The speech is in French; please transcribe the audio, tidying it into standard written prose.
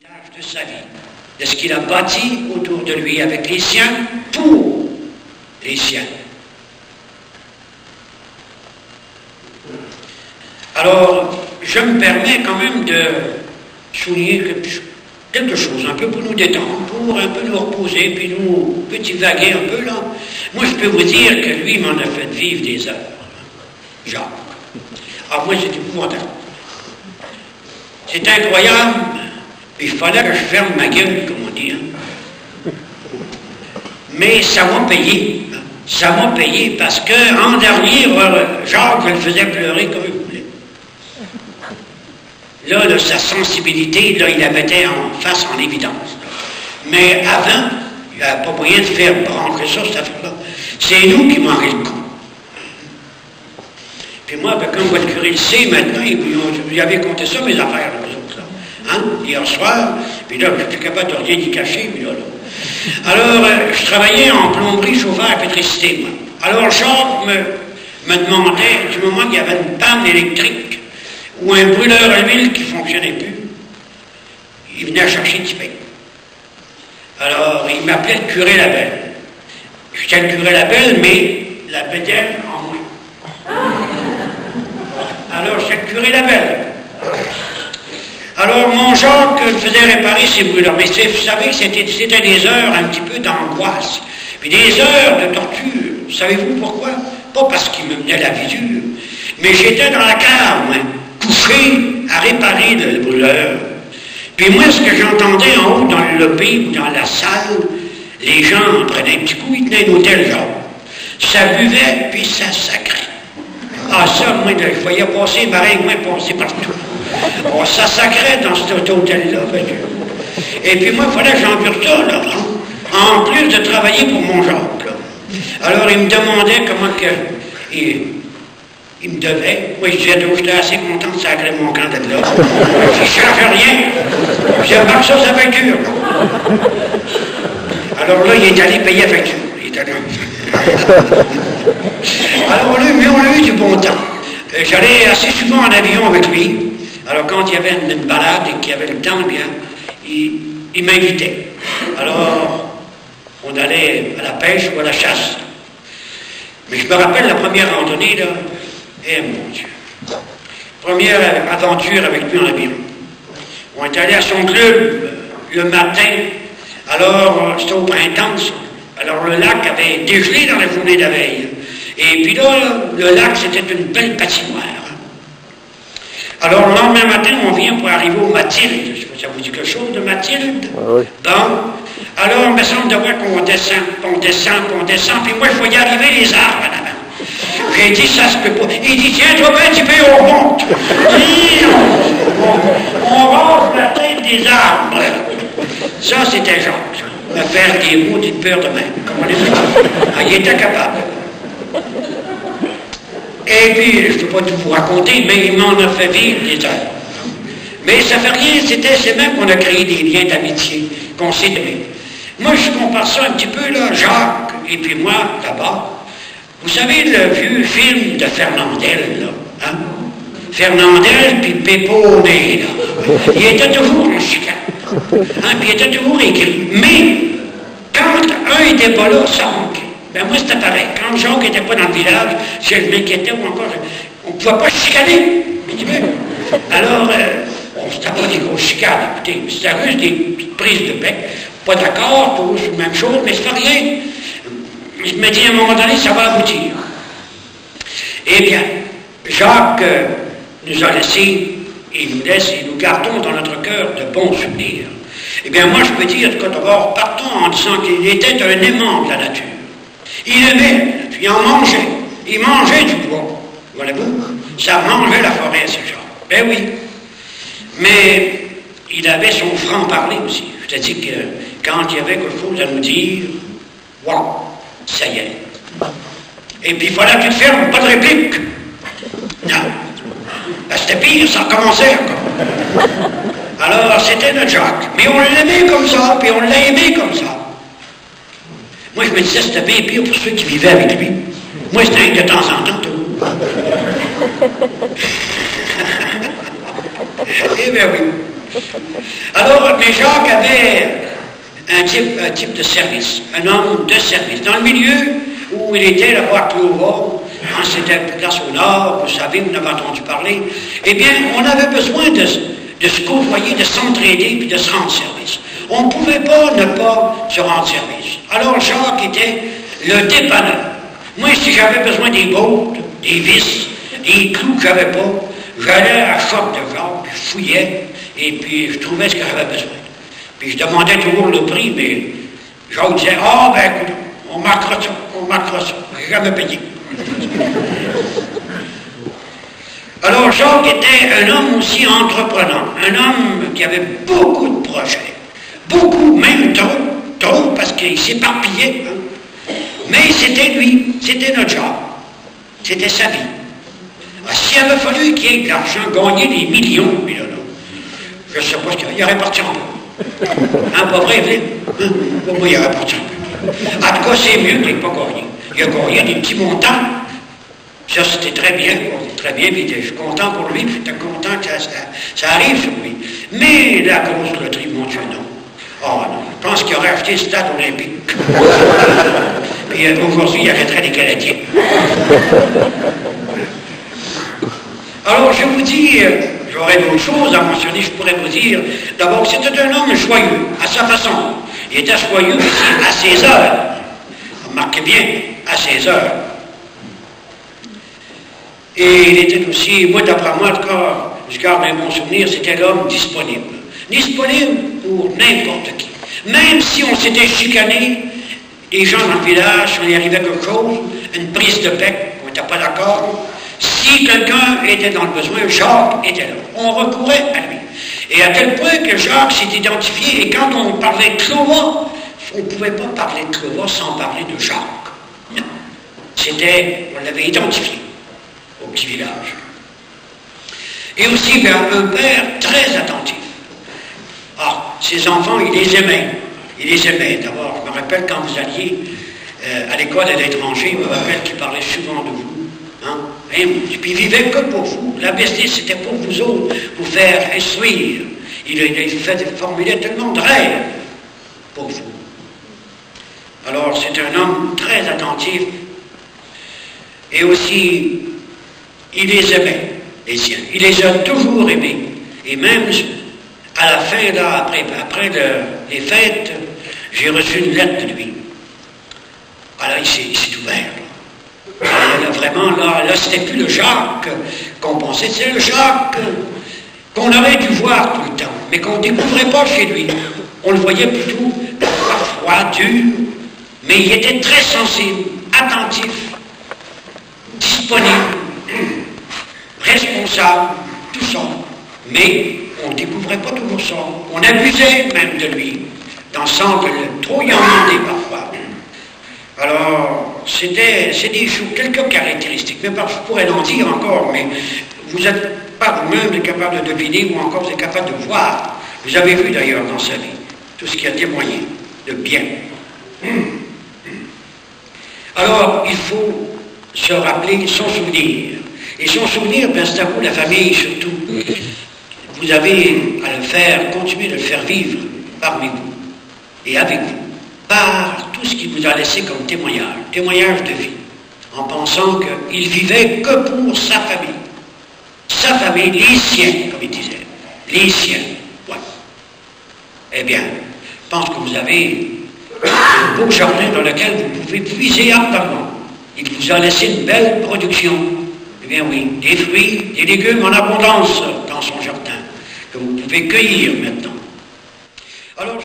De sa vie, de ce qu'il a bâti autour de lui avec les siens, pour les siens. Alors, je me permets quand même de souligner quelque chose, un peu pour nous détendre, pour un peu nous reposer, puis nous petit vaguer un peu là. Moi, je peux vous dire que lui m'en a fait vivre des heures. Jacques. Ah, moi, c'est épouvantable. C'est incroyable. Il fallait que je ferme ma gueule, comme on dit. Hein. Mais ça m'a payé. Ça m'a payé parce qu'en dernier, Jacques, je le faisais pleurer comme il voulait. Là, sa sensibilité, là, il la mettait en face, en évidence. Mais avant, il n'y avait pas moyen de faire brancher ça, cette affaire-là. C'est nous qui manquons le coup. Puis moi, ben, comme votre curé le sait maintenant, il avait compté ça, mes affaires, là, eux autres, là. Hein? Hier soir, puis là, je ne suis plus capable de rien y cacher, puis là. Alors, je travaillais en plomberie, chauffeur et électricité, moi. Alors, Jacques me demandait, du moment qu'il y avait une panne électrique ou un brûleur à huile qui ne fonctionnait plus, il venait chercher du pain. Alors, il m'appelait le curé Labelle. J'étais le curé Labelle, mais la bédaine en moins. Alors, j'étais le curé Labelle. Alors, mon Jacques faisait réparer ses brûleurs. Mais vous savez que c'était des heures un petit peu d'angoisse. Puis des heures de torture. Savez-vous pourquoi? Pas parce qu'il me menait la visure. Mais j'étais dans la cave, moi, couché à réparer le brûleur. Puis moi, ce que j'entendais en haut, dans le lobby ou dans la salle, les gens en prenaient un petit coup, ils tenaient un hôtel genre. Ça buvait, puis ça sacrait. Ah ça, moi, je voyais passer, pareil, moi, passer partout. Oh, ça sacrait dans cet hôtel-là, et puis moi, il fallait que j'endure ça, là, hein, en plus de travailler pour mon Jacques, là. Alors, il me demandait comment que... Il me devait. Moi, je disais, j'étais assez content de sacrer mon camp d'être là. Je ne change rien. Je disais, marque ça, sa facture. Alors là, il est allé payer la facture. Il est allé... Alors, lui, on a eu du bon temps. J'allais assez souvent en avion avec lui. Alors, quand il y avait une balade et qu'il y avait le temps, bien, il m'invitait. Alors, on allait à la pêche ou à la chasse. Mais je me rappelle la première randonnée, là. Eh mon Dieu. Première aventure avec lui en avion. On est allé à son club le matin. Alors, c'était au printemps, ça. Alors, le lac avait dégelé dans la journée de la veille. Et puis là, le lac, c'était une belle patinoire. Alors, le lendemain matin, on vient pour arriver au Mathilde. Je sais pas si ça vous dit quelque chose de Mathilde? Oui. Bon. Alors, il me semble de voir qu'on descend, puis moi, il faut y arriver les arbres en avant. J'ai dit, ça se peut pas. Il dit, tiens, toi, ben, tu peux, on monte. On range la tête des arbres. Ça, c'était Jacques, ça. Me faire des mots d'une peur de même, comme on les fait. Ah, il était capable. Et puis, je ne peux pas tout vous raconter, mais il m'en a fait vivre des heures. Mais ça fait rien, c'est même qu'on a créé des liens d'amitié, qu'on s'est aimé. Moi, je compare ça un petit peu, là, Jacques, et puis moi, là-bas. Vous savez, le vieux film de Fernandel, là, hein? Fernandel puis Péponé, là. Il était toujours en chicane. Hein? Puis il était toujours écrit. Mais, quand un n'était pas là, ça manquait. Ben moi, c'était pareil. Quand Jacques n'était pas dans le village, si je m'inquiétais ou encore, on ne pouvait pas chicaner. Alors, c'était pas des grosses chicanes, écoutez, c'était juste des petites prises de bec. Pas d'accord, tous, même chose, mais c'est pas rien. Je me dis, à un moment donné, ça va aboutir. Eh bien, Jacques nous a laissé, et nous laisse, et nous gardons dans notre cœur de bons souvenirs. Eh bien, moi, je peux dire que d'abord, partons en disant qu'il était un aimant de la nature. Il aimait, puis il en mangeait. Il mangeait du bois. Voyez-vous? Ça mangeait la forêt, ces gens. Ben oui. Mais il avait son franc-parler aussi. C'est-à-dire que quand il y avait quelque chose à nous dire, wow, ça y est. Et puis il fallait que tu te fermes, pas de réplique. Non. Ben, c'était pire, ça recommençait encore. Alors, c'était notre Jacques. Mais on l'aimait comme ça, puis on l'a aimé comme ça. Moi, je me disais, c'était bien pire pour ceux qui vivaient avec lui. Moi, c'était de temps en temps, tout. Eh bien oui. Alors, mais Jacques avait un type de service, un homme de service. Dans le milieu où il était là-bas à Clova, c'était place au nord, vous savez, vous en avez entendu parler, eh bien, on avait besoin de se côtoyer, de s'entraider, puis de se rendre service. On ne pouvait pas ne pas se rendre service. Alors Jacques était le dépanneur. Moi, si j'avais besoin des bottes, des vis, des clous que j'avais pas, j'allais à la shop de Jacques, puis je fouillais, et puis je trouvais ce que j'avais besoin. Puis je demandais toujours le prix, mais Jacques disait, ah ben écoute, on marquera ça. J'ai jamais payé. Alors Jacques était un homme aussi entreprenant, un homme qui avait beaucoup de projets, beaucoup, même trop, parce qu'il s'éparpillait. Hein. Mais c'était lui, c'était notre Jacques, c'était sa vie. S'il avait fallu qu'il ait de l'argent, gagner des millions, mais là, je ne sais pas ce qu'il aurait parti en peu. Hein, pas vrai, Evelyne? Hein? Pour moi, il aurait parti en peu. En tout cas, c'est mieux qu'il n'ait pas gagné. Il a gagné des petits montants. Ça, c'était très bien, puis je suis content pour lui, puis j'étais content que ça arrive sur lui. Mais la grosse loterie, mon Dieu, non. Oh non, je pense qu'il aurait acheté le stade olympique. Puis aujourd'hui, il arrêterait les Canadiens. Alors, je vous dis, j'aurais d'autres choses à mentionner, je pourrais vous dire, d'abord, c'était un homme joyeux, à sa façon. Il était joyeux aussi à ses heures. Remarquez bien, à ses heures. Et il était aussi, moi d'après moi, en tout cas, je garde un bon souvenir, c'était l'homme disponible. Disponible pour n'importe qui. Même si on s'était chicané, les gens dans le village, on y arrivait quelque chose, une prise de bec, on n'était pas d'accord. Si quelqu'un était dans le besoin, Jacques était là. On recourait à lui. Et à tel point que Jacques s'est identifié, et quand on parlait de Clova, on ne pouvait pas parler de Clova sans parler de Jacques. Non. On l'avait identifié au petit village. Et aussi un père très attentif. Ah, ses enfants, il les aimait. Il les aimait. D'abord, je me rappelle quand vous alliez à l'école à l'étranger, il me rappelle qu'il parlait souvent de vous. Hein? Et puis il vivait que pour vous. La business, c'était pour vous autres, vous faire instruire. Il formulait tellement de rêves pour vous. Alors, c'est un homme très attentif. Et aussi, il les aimait, les siens. Il les a toujours aimés. Et même à la fin, là, après les fêtes, j'ai reçu une lettre de lui. Alors, il s'est ouvert. Là, vraiment, là c'était plus le Jacques qu'on pensait, c'est le Jacques qu'on aurait dû voir tout le temps, mais qu'on ne découvrait pas chez lui. On le voyait plutôt parfois dur, mais il était très sensible, attentif, disponible, responsable, tout ça. Mais on ne découvrait pas toujours ça. On abusait même de lui, dans le sens que trop y en demandait parfois. Alors, c'est des choses, quelques caractéristiques, mais je pourrais en dire encore, mais vous n'êtes pas vous-même capable de deviner ou encore vous êtes capable de voir. Vous avez vu d'ailleurs dans sa vie tout ce qui a témoigné de bien. Alors, il faut se rappeler son souvenir. Et son souvenir, ben, c'est à vous, la famille surtout. Vous avez à le faire, continuer de le faire vivre parmi vous et avec vous, par tout ce qu'il vous a laissé comme témoignage de vie, en pensant qu'il vivait que pour sa famille, les siens, comme il disait, les siens. Ouais. Eh bien, je pense que vous avez un beau jardin dans lequel vous pouvez puiser ardemment. Il vous a laissé une belle production. Eh bien oui, des fruits, des légumes en abondance dans son jardin, que vous pouvez cueillir maintenant. Alors,